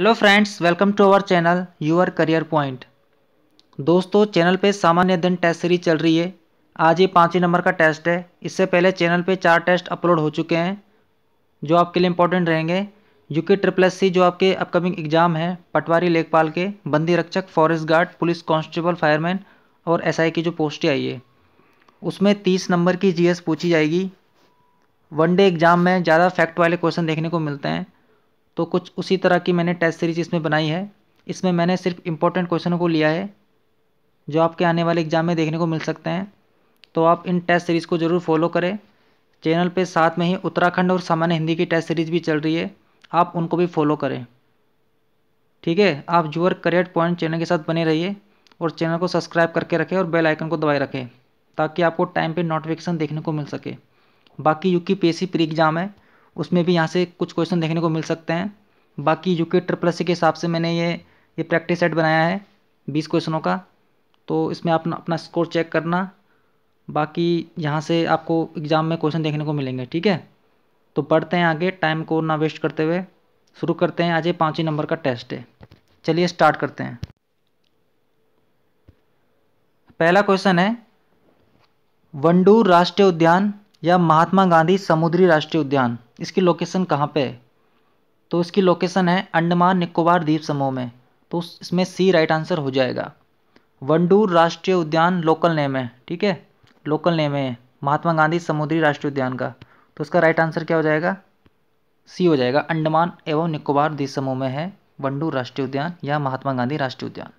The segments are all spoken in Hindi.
Hello friends, welcome to our channel your career point. दोस्तों, चैनल पे सामान्य अध्ययन टेस्ट सीरीज चल रही है। आज ये 5वें नंबर का टेस्ट है। इससे पहले चैनल पे 4 टेस्ट अपलोड हो चुके हैं जो आपके लिए इंपॉर्टेंट रहेंगे। यूके ट्रिपल एस सी जो आपके अपकमिंग एग्जाम है, पटवारी लेखपाल के, बंदी रक्षक, forest guard, police constable, fireman और एसआई की जो पोस्टें आई है, उसमें 30 नंबर की जीएस पूछी जाएगी। वनडे एग्जाम में ज़्यादा फैक्ट वाले क्वेश्चन देखने को मिलते हैं, तो कुछ उसी तरह की मैंने टेस्ट सीरीज इसमें बनाई है। इसमें मैंने सिर्फ इम्पोर्टेंट क्वेश्चनों को लिया है जो आपके आने वाले एग्जाम में देखने को मिल सकते हैं। तो आप इन टेस्ट सीरीज़ को ज़रूर फॉलो करें। चैनल पे साथ में ही उत्तराखंड और सामान्य हिंदी की टेस्ट सीरीज भी चल रही है, आप उनको भी फॉलो करें। ठीक है, आप यूर करियर पॉइंट चैनल के साथ बने रहिए और चैनल को सब्सक्राइब करके रखें और बेल आइकन को दबाए रखें ताकि आपको टाइम पे नोटिफिकेशन देखने को मिल सके। बाकी यूके पीएससी प्री एग्जाम है, उसमें भी यहाँ से कुछ क्वेश्चन देखने को मिल सकते हैं। बाकी यूके ट्रिपल एस सी के हिसाब से मैंने ये प्रैक्टिस सेट बनाया है 20 क्वेश्चनों का, तो इसमें आप अपना स्कोर चेक करना। बाकी यहाँ से आपको एग्ज़ाम में क्वेश्चन देखने को मिलेंगे। ठीक है, तो बढ़ते हैं आगे, टाइम को ना वेस्ट करते हुए शुरू करते हैं। आज ये 5वें नंबर का टेस्ट है, चलिए स्टार्ट करते हैं। पहला क्वेश्चन है, वंडूर राष्ट्रीय उद्यान या महात्मा गांधी समुद्री राष्ट्रीय उद्यान, इसकी लोकेशन कहाँ पे है? तो इसकी लोकेशन है अंडमान निकोबार द्वीप समूह में, तो इसमें सी राइट आंसर हो जाएगा। वंडूर राष्ट्रीय उद्यान लोकल नेम है। ठीक है, लोकल नेम है महात्मा गांधी समुद्री राष्ट्रीय उद्यान का, तो इसका राइट आंसर क्या हो जाएगा? सी हो जाएगा। अंडमान एवं निकोबार द्वीप समूह में है वंडूर राष्ट्रीय उद्यान या महात्मा गांधी राष्ट्रीय उद्यान।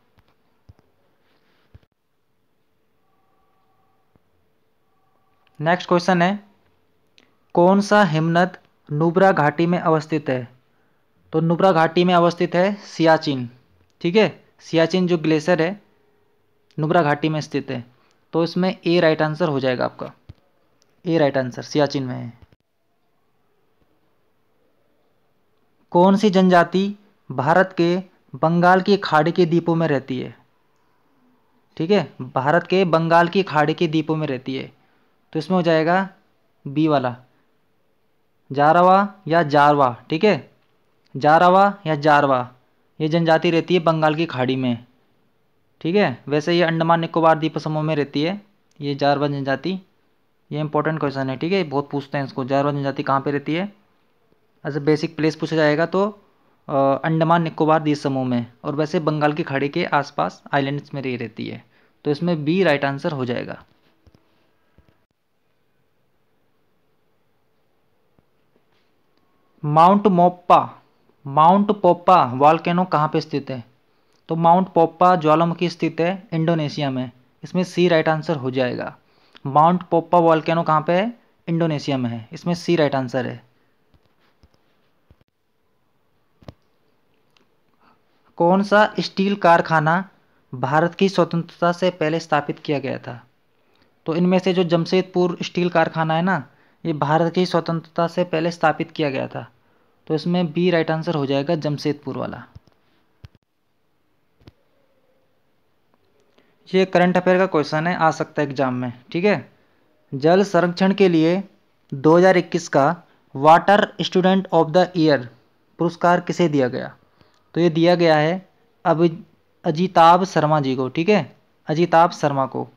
नेक्स्ट क्वेश्चन है, कौन सा हिमनद नुब्रा घाटी में अवस्थित है? तो नुब्रा घाटी में अवस्थित है सियाचिन। ठीक है, सियाचिन जो ग्लेशियर है नुब्रा घाटी में स्थित है, तो इसमें ए राइट आंसर हो जाएगा आपका। ए राइट आंसर सियाचिन में है। कौन सी जनजाति भारत के बंगाल की खाड़ी के द्वीपों में रहती है? ठीक है, भारत के बंगाल की खाड़ी के द्वीपों में रहती है, तो इसमें हो जाएगा बी वाला, जारावा या जारवा। ठीक है, जारावा या जारवा, ये जनजाति रहती है बंगाल की खाड़ी में। ठीक है, वैसे ये अंडमान निकोबार द्वीप समूह में रहती है ये जारवा जनजाति। ये इंपॉर्टेंट क्वेश्चन है। ठीक है, बहुत पूछते हैं इसको, जारवा जनजाति कहाँ पे रहती है? एज ए बेसिक प्लेस पूछा जाएगा तो अंडमान निकोबार द्वीप समूह में, और वैसे बंगाल की खाड़ी के आसपास आइलैंड्स में रहती है, तो इसमें बी राइट आंसर हो जाएगा। माउंट पोप्पा वॉल्केनो कहाँ पे स्थित है? तो माउंट पोप्पा ज्वालामुखी स्थित है इंडोनेशिया में, इसमें सी राइट आंसर हो जाएगा। माउंट पोप्पा वॉल्केनो कहाँ पे है? इंडोनेशिया में है, इसमें सी राइट आंसर है। कौन सा स्टील कारखाना भारत की स्वतंत्रता से पहले स्थापित किया गया था? तो इनमें से जो जमशेदपुर स्टील कारखाना है ना, ये भारत की स्वतंत्रता से पहले स्थापित किया गया था, तो इसमें बी राइट आंसर हो जाएगा, जमशेदपुर वाला। ये करंट अफेयर का क्वेश्चन है, आ सकता है एग्जाम में। ठीक है, जल संरक्षण के लिए 2021 का water student of the year पुरस्कार किसे दिया गया? तो ये दिया गया है अब अजिताभ शर्मा जी को। ठीक है, अजिताभ शर्मा को।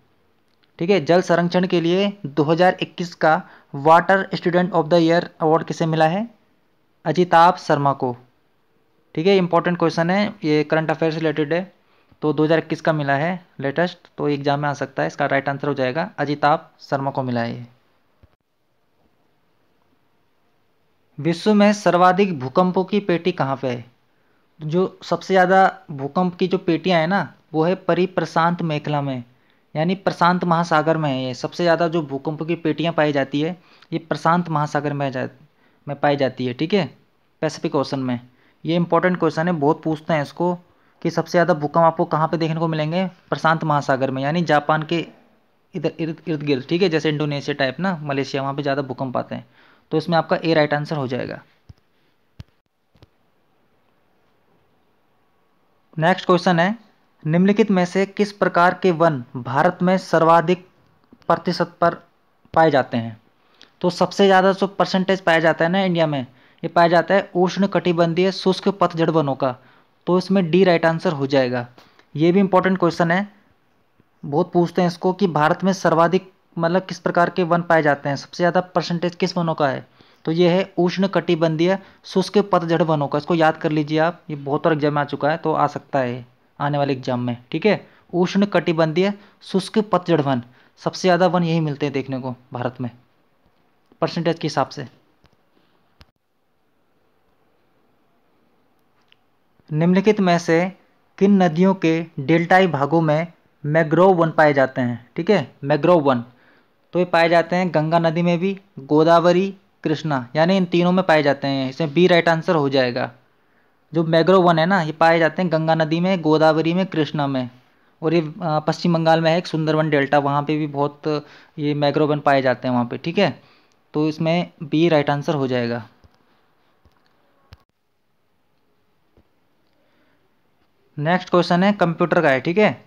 ठीक है, जल संरक्षण के लिए 2021 का water student of the year award किसे मिला है? अजिताभ शर्मा को। ठीक है, इंपॉर्टेंट क्वेश्चन है, ये करंट अफेयर से रिलेटेड है, तो 2021 का मिला है लेटेस्ट, तो एग्जाम में आ सकता है। इसका राइट आंसर हो जाएगा अजिताभ शर्मा को मिला है ये। विश्व में सर्वाधिक भूकंपों की पेटी कहाँ पे है? जो सबसे ज़्यादा भूकंप की जो पेटियाँ हैं ना, वो है परिप्रशांत मेखला में, यानी प्रशांत महासागर में है। ये सबसे ज़्यादा जो भूकंप की पेटियाँ पाई जाती है, ये प्रशांत महासागर में पाई जाती है। ठीक है, पैसिफिक ओशन में। ये इंपॉर्टेंट क्वेश्चन है, बहुत पूछते हैं इसको कि सबसे ज़्यादा भूकंप आपको कहाँ पे देखने को मिलेंगे? प्रशांत महासागर में, यानी जापान के इधर इर्द गिर्द। ठीक है, जैसे इंडोनेशिया टाइप ना, मलेशिया, वहाँ पे ज़्यादा भूकंप आते हैं, तो इसमें आपका ए राइट आंसर हो जाएगा। नेक्स्ट क्वेश्चन है, निम्नलिखित में से किस प्रकार के वन भारत में सर्वाधिक प्रतिशत पर पाए जाते हैं? तो सबसे ज़्यादा जो परसेंटेज पाया जाता है ना इंडिया में, ये पाया जाता है उष्ण कटिबंधीय शुष्क पतझड़ वनों का, तो इसमें डी राइट आंसर हो जाएगा। ये भी इंपॉर्टेंट क्वेश्चन है, बहुत पूछते हैं इसको कि भारत में सर्वाधिक मतलब किस प्रकार के वन पाए जाते हैं, सबसे ज़्यादा परसेंटेज किस वनों का है। तो ये है उष्ण कटिबंधीय शुष्क पतझड़ वनों का। इसको याद कर लीजिए आप, ये बहुत बार एग्जाम में आ चुका है तो आ सकता है आने वाले एग्जाम में। ठीक है, उष्ण कटिबंधीय शुष्क पतझड़ वन, सबसे ज़्यादा वन यही मिलते हैं देखने को भारत में परसेंटेज के हिसाब से। निम्नलिखित में से किन नदियों के डेल्टाई भागों में मैंग्रोव वन पाए जाते हैं। ठीक है, मैंग्रोव वन तो ये पाए जाते हैं गंगा नदी में भी, गोदावरी, कृष्णा, यानी इन तीनों में पाए जाते हैं। इसमें बी राइट आंसर हो जाएगा। जो मैंग्रोव वन है ना, ये पाए जाते हैं गंगा नदी में, गोदावरी में, कृष्णा में। और ये पश्चिम बंगाल में है एक सुंदरवन डेल्टा, वहाँ पे भी बहुत ये मैंग्रोव वन पाए जाते हैं वहाँ पे। ठीक है, तो इसमें बी राइट आंसर हो जाएगा। नेक्स्ट क्वेश्चन है कंप्यूटर का है। ठीक है,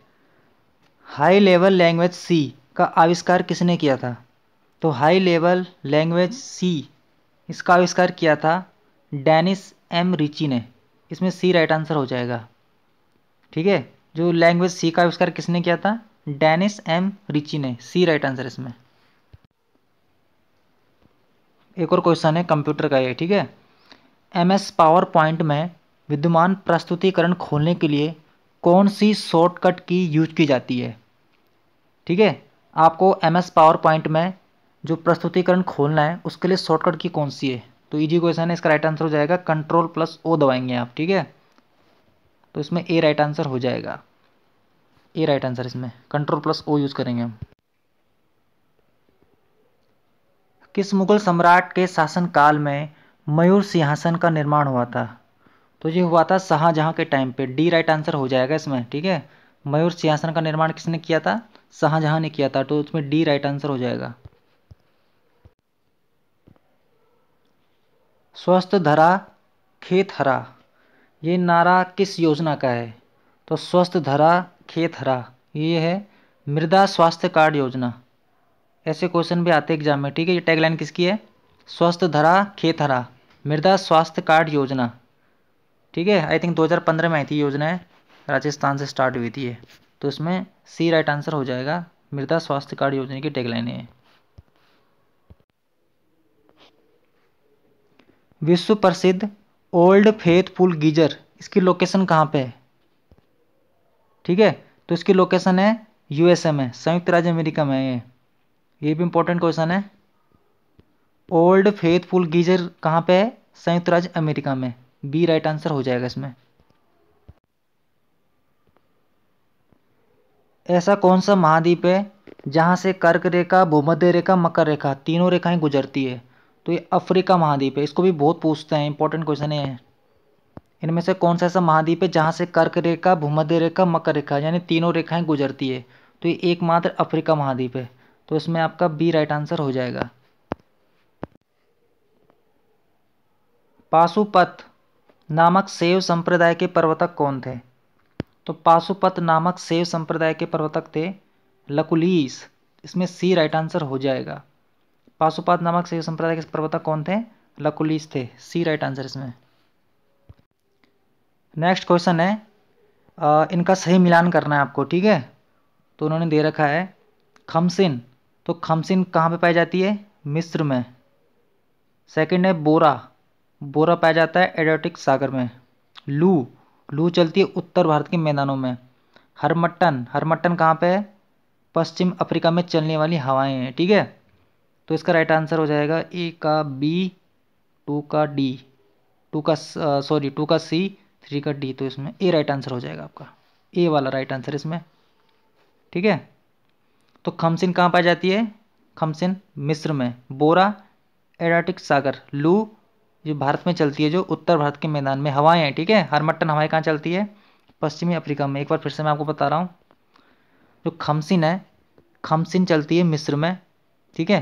हाई लेवल लैंग्वेज सी का आविष्कार किसने किया था। तो हाई लेवल लैंग्वेज सी, इसका आविष्कार किया था डेनिस एम रिची ने। इसमें सी राइट आंसर हो जाएगा। ठीक है, जो लैंग्वेज सी का आविष्कार किसने किया था, डेनिस एम रिची ने, सी राइट आंसर इसमें। एक और क्वेश्चन है कंप्यूटर का ये। ठीक है, एमएस पावर पॉइंट में विद्यमान प्रस्तुतिकरण खोलने के लिए कौन सी शॉर्टकट की यूज की जाती है। ठीक है, आपको एमएस पावर पॉइंट में जो प्रस्तुतिकरण खोलना है उसके लिए शॉर्टकट की कौन सी है। तो इजी क्वेश्चन है, इसका राइट आंसर हो जाएगा Ctrl+O दबाएंगे आप। ठीक है, तो इसमें ए राइट आंसर हो जाएगा। ए राइट आंसर इसमें Ctrl+O यूज करेंगे हम। किस मुगल सम्राट के शासनकाल में मयूर सिंहासन का निर्माण हुआ था। तो ये हुआ था शाहजहां के टाइम पे, डी राइट आंसर हो जाएगा इसमें। ठीक है, मयूर सिंहासन का निर्माण किसने किया था, शाहजहां ने किया था, तो उसमें डी राइट आंसर हो जाएगा। स्वस्थ धरा खेत हरा, ये नारा किस योजना का है। तो स्वस्थ धरा खेत हरा, ये है मृदा स्वास्थ्य कार्ड योजना। ऐसे क्वेश्चन भी आते हैं एग्जाम में। ठीक है, ये टैगलाइन किसकी है, स्वस्थ धरा खेत हरा मृदा स्वास्थ्य कार्ड योजना। ठीक है, आई थिंक 2015 में आई थी योजना है, राजस्थान से स्टार्ट हुई थी ये। तो इसमें सी राइट आंसर हो जाएगा, मृदा स्वास्थ्य कार्ड योजना की टैगलाइन है। विश्व प्रसिद्ध ओल्ड फेथफुल गीजर, इसकी लोकेशन कहाँ पे है। ठीक है, तो इसकी लोकेशन है यूएसए में, संयुक्त राज्य अमेरिका में है ये भी इंपॉर्टेंट क्वेश्चन है। ओल्ड फेथफुल गीजर कहाँ पे है, संयुक्त राज्य अमेरिका में, बी राइट आंसर हो जाएगा इसमें। ऐसा कौन सा महाद्वीप है जहाँ से कर्क रेखा, भूमध्य रेखा, मकर रेखा तीनों रेखाएं गुजरती है। तो ये अफ्रीका महाद्वीप है, इसको भी बहुत पूछते हैं, इंपॉर्टेंट क्वेश्चन है। इनमें से कौन सा ऐसा महाद्वीप है जहाँ से कर्क रेखा, भूमध्य रेखा, मकर रेखा यानी तीनों रेखाएं गुजरती है। तो ये एकमात्र अफ्रीका महाद्वीप है, तो इसमें आपका बी राइट आंसर हो जाएगा। पाशुपत नामक शैव संप्रदाय के प्रवर्तक कौन थे। तो पाशुपत नामक शैव संप्रदाय के प्रवर्तक थे लकुलीस, इसमें सी राइट आंसर हो जाएगा। पाशुपत नामक शैव संप्रदाय के प्रवर्तक कौन थे, लकुलीस थे, सी राइट आंसर इसमें। नेक्स्ट क्वेश्चन है, इनका सही मिलान करना है आपको। ठीक है, तो उन्होंने दे रखा है खमसिन, तो खमसिन कहाँ पे पाई जाती है, मिस्र में। सेकंड है बोरा, बोरा पाया जाता है एडरियाटिक सागर में। लू, लू चलती है उत्तर भारत के मैदानों में। हरमट्टन, हरमट्टन कहाँ पे है, पश्चिम अफ्रीका में चलने वाली हवाएं हैं। ठीक है, तो इसका राइट आंसर हो जाएगा ए का बी, टू का डी, टू का सी, थ्री का डी। तो इसमें ए राइट आंसर हो जाएगा आपका, ए वाला राइट आंसर इसमें। ठीक है, तो खमसिन कहाँ पाई जाती है, खमसिन मिस्र में। बोरा एडरियाटिक सागर, लू जो भारत में चलती है, जो उत्तर भारत के मैदान में हवाएं हैं। ठीक है, हरमट्टन हवाएं कहाँ चलती है, पश्चिमी अफ्रीका में। एक बार फिर से मैं आपको बता रहा हूँ, जो खमसिन है, खमसिन चलती है मिस्र में। ठीक है,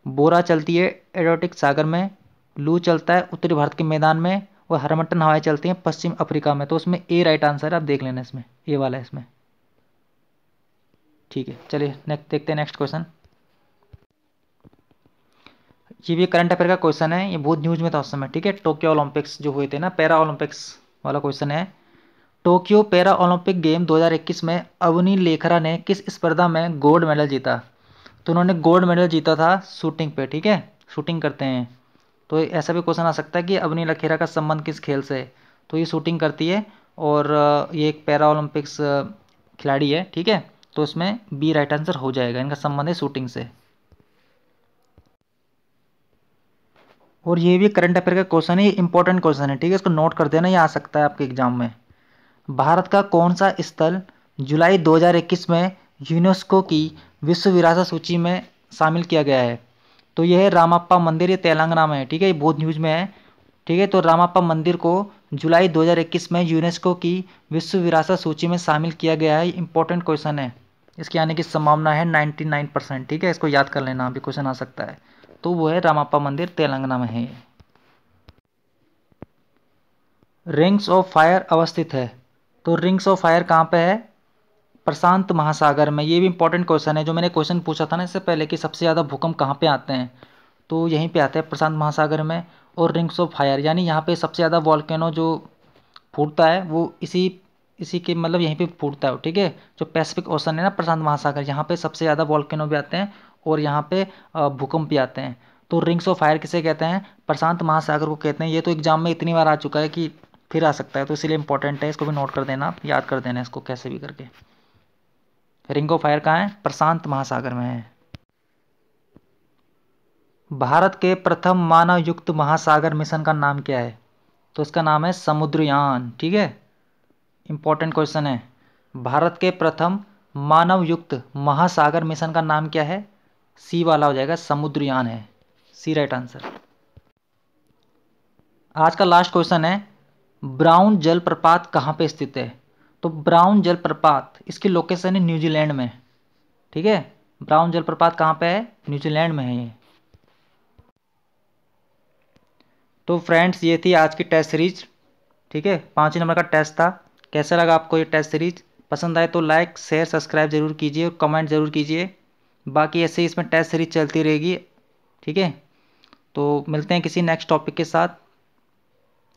बोरा चलती है एडरियाटिक सागर में, लू चलता है उत्तरी भारत के मैदान में, और हरमट्टन हवाएं चलती हैं पश्चिम अफ्रीका में। तो उसमें ए राइट आंसर है, आप देख लेना इसमें, ए वाला है इसमें। ठीक है, चलिए नेक्स्ट देखते हैं नेक्स्ट क्वेश्चन। ये भी करंट अफेयर का क्वेश्चन है, ये बहुत न्यूज में था उस समय। ठीक है, टोक्यो ओलंपिक्स जो हुए थे ना, पैरा ओलंपिक्स वाला क्वेश्चन है। टोक्यो पैरा ओलंपिक गेम 2021 में अवनी लेखरा ने किस स्पर्धा में गोल्ड मेडल जीता? तो उन्होंने गोल्ड मेडल जीता था शूटिंग पे, ठीक है, शूटिंग करते हैं। तो ऐसा भी क्वेश्चन आ सकता है कि अवनी लेखरा का संबंध किस खेल से है? तो ये शूटिंग करती है और ये एक पैरा ओलंपिक्स खिलाड़ी है, ठीक है। तो इसमें बी राइट आंसर हो जाएगा, इनका संबंध है शूटिंग से। और ये भी करंट अफेयर का क्वेश्चन है, इंपॉर्टेंट क्वेश्चन है, ठीक है, इसको नोट कर देना, ये आ सकता है आपके एग्जाम में। भारत का कौन सा स्थल जुलाई 2021 में यूनेस्को की विश्व विरासत सूची में शामिल किया गया है? तो यह है रामाप्पा मंदिर, ये तेलंगाना में है, ठीक है, ये बहुत न्यूज़ में है, ठीक है। तो रामाप्पा मंदिर को जुलाई 2021 में यूनेस्को की विश्व विरासत सूची में शामिल किया गया है। इंपॉर्टेंट क्वेश्चन है, इसके आने की संभावना है 99%, ठीक है, इसको याद कर लेना, अभी क्वेश्चन आ सकता है। तो वो है रामाप्पा मंदिर, तेलंगाना में है। रिंग्स ऑफ फायर अवस्थित है, तो रिंग्स ऑफ फायर कहाँ पे है? प्रशांत महासागर में। ये भी इंपॉर्टेंट क्वेश्चन है, जो मैंने क्वेश्चन पूछा था ना इससे पहले कि सबसे ज़्यादा भूकंप कहाँ पे आते हैं, तो यहीं पे आते हैं प्रशांत महासागर में। और रिंग्स ऑफ फायर यानी यहाँ पे सबसे ज़्यादा वॉल्केनो जो फूटता है वो इसी इसी के मतलब यहीं पे फूटता है, ठीक है। जो पैसिफिक ओशन है ना, प्रशांत महासागर, यहाँ पे सबसे ज़्यादा वॉल्केनो भी आते हैं और यहाँ पे भूकंप भी आते हैं। तो रिंग्स ऑफ फायर किसे कहते हैं? प्रशांत महासागर को कहते हैं। ये तो एग्जाम में इतनी बार आ चुका है कि फिर आ सकता है, तो इसलिए इंपॉर्टेंट है, इसको भी नोट कर देना, याद कर देना इसको कैसे भी करके। रिंग ऑफ फायर कहाँ है? प्रशांत महासागर में है। भारत के प्रथम मानव युक्त महासागर मिशन का नाम क्या है? तो इसका नाम है समुद्रयान, ठीक है, इंपॉर्टेंट क्वेश्चन है। भारत के प्रथम मानव युक्त महासागर मिशन का नाम क्या है? सी वाला हो जाएगा, समुद्रयान है, सी राइट आंसर। आज का लास्ट क्वेश्चन है, ब्राउन जलप्रपात कहाँ पे स्थित है? तो ब्राउन जलप्रपात, इसकी लोकेशन है न्यूजीलैंड में, ठीक है। ब्राउन जलप्रपात कहाँ पे है? न्यूजीलैंड में है ये। तो फ्रेंड्स, ये थी आज की टेस्ट सीरीज, ठीक है, 5 नंबर का टेस्ट था। कैसा लगा आपको ये टेस्ट सीरीज? पसंद आए तो लाइक शेयर सब्सक्राइब जरूर कीजिए और कमेंट जरूर कीजिए। बाकी ऐसे ही इसमें टेस्ट सीरीज चलती रहेगी, ठीक है। तो मिलते हैं किसी नेक्स्ट टॉपिक के साथ,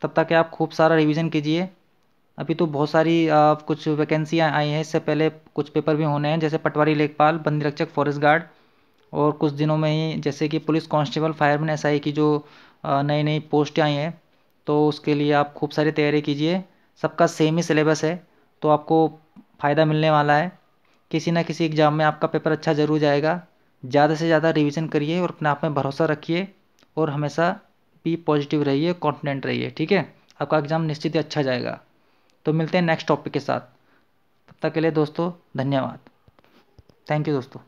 तब तक आप खूब सारा रिवीजन कीजिए। अभी तो बहुत सारी कुछ वैकेंसियाँ आई हैं, इससे पहले कुछ पेपर भी होने हैं, जैसे पटवारी लेखपाल, वन निरीक्षक फॉरेस्ट गार्ड, और कुछ दिनों में ही जैसे कि पुलिस कांस्टेबल, फायरमैन, एसआई की जो नई नई पोस्टें आई हैं, तो उसके लिए आप खूब सारी तैयारी कीजिए। सबका सेम ही सिलेबस है, तो आपको फ़ायदा मिलने वाला है। किसी ना किसी एग्ज़ाम में आपका पेपर अच्छा ज़रूर जाएगा। ज़्यादा से ज़्यादा रिवीजन करिए और अपने आप में भरोसा रखिए और हमेशा भी पॉजिटिव रहिए, कॉन्फिडेंट रहिए, ठीक है। आपका एग्ज़ाम निश्चित ही अच्छा जाएगा। तो मिलते हैं नेक्स्ट टॉपिक के साथ, तब तक के लिए दोस्तों धन्यवाद। थैंक यू दोस्तों।